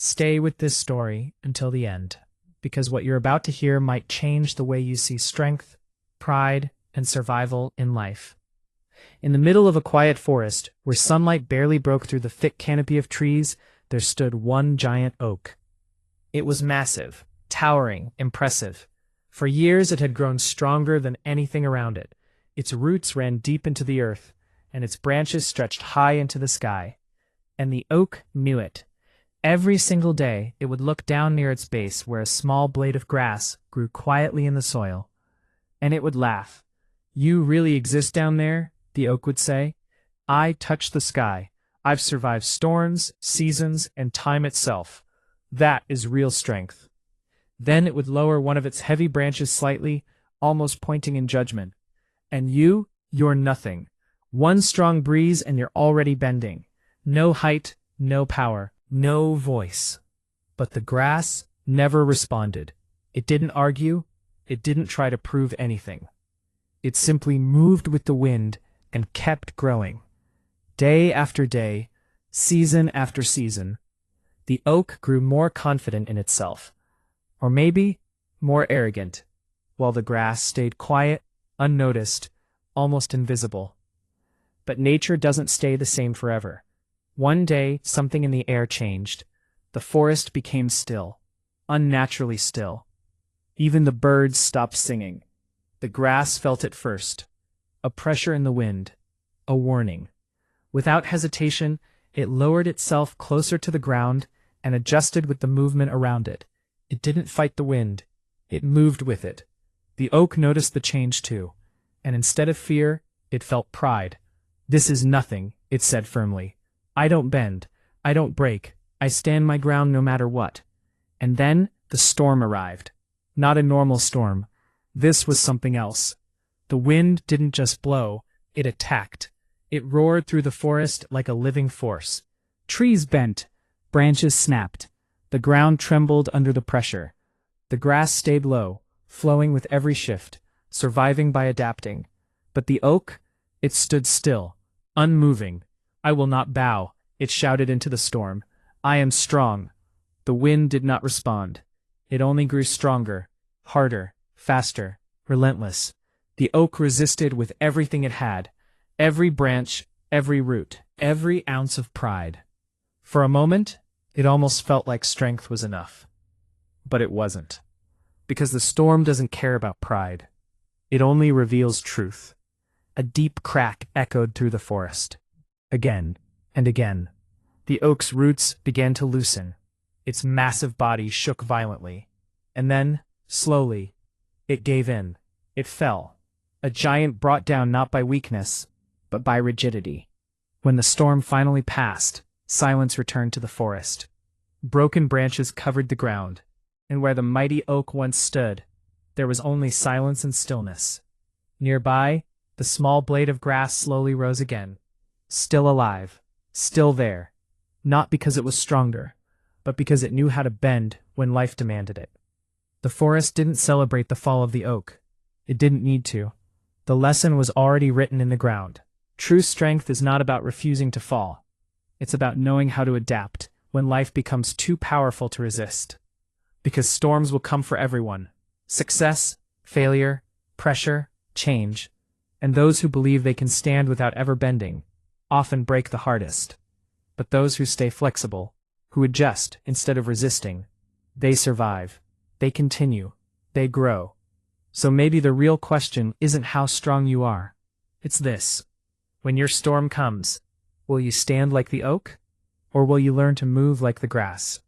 Stay with this story until the end, because what you're about to hear might change the way you see strength, pride, and survival in life. In the middle of a quiet forest, where sunlight barely broke through the thick canopy of trees, there stood one giant oak. It was massive, towering, impressive. For years it had grown stronger than anything around it. Its roots ran deep into the earth, and its branches stretched high into the sky. And the oak knew it. Every single day it would look down near its base where a small blade of grass grew quietly in the soil. And it would laugh. "You really exist down there?" the oak would say. "I touch the sky. I've survived storms, seasons, and time itself. That is real strength." Then it would lower one of its heavy branches slightly, almost pointing in judgment. "And you're nothing. One strong breeze and you're already bending. No height, no power, no voice." But the grass never responded. It didn't argue. It didn't try to prove anything. It simply moved with the wind and kept growing. Day after day, season after season, the oak grew more confident in itself. Or maybe more arrogant, while the grass stayed quiet, unnoticed, almost invisible. But nature doesn't stay the same forever. One day, something in the air changed. The forest became still, unnaturally still. Even the birds stopped singing. The grass felt it first. A pressure in the wind. A warning. Without hesitation, it lowered itself closer to the ground and adjusted with the movement around it. It didn't fight the wind. It moved with it. The oak noticed the change too, and instead of fear, it felt pride. "This is nothing," it said firmly. "I don't bend. I don't break. I stand my ground no matter what." And then the storm arrived. Not a normal storm. This was something else. The wind didn't just blow, it attacked. It roared through the forest like a living force. Trees bent, branches snapped. The ground trembled under the pressure. The grass stayed low, flowing with every shift, surviving by adapting. But the oak, it stood still, unmoving. "I will not bow," it shouted into the storm. "I am strong." The wind did not respond. It only grew stronger, harder, faster, relentless. The oak resisted with everything it had, every branch, every root, every ounce of pride. For a moment, it almost felt like strength was enough. But it wasn't. Because the storm doesn't care about pride. It only reveals truth. A deep crack echoed through the forest. Again and again. The oak's roots began to loosen. Its massive body shook violently. And then, slowly, it gave in. It fell. A giant brought down not by weakness, but by rigidity. When the storm finally passed, silence returned to the forest. Broken branches covered the ground, and where the mighty oak once stood, there was only silence and stillness. Nearby, the small blade of grass slowly rose again. Still alive, still there. Not because it was stronger, but because it knew how to bend when life demanded it. The forest didn't celebrate the fall of the oak. It didn't need to. The lesson was already written in the ground. True strength is not about refusing to fall. It's about knowing how to adapt when life becomes too powerful to resist. Because storms will come for everyone. Success, failure, pressure, change. And those who believe they can stand without ever bending often break the hardest. But those who stay flexible, who adjust instead of resisting, they survive. They continue. They grow. So maybe the real question isn't how strong you are. It's this. When your storm comes, will you stand like the oak? Or will you learn to move like the grass?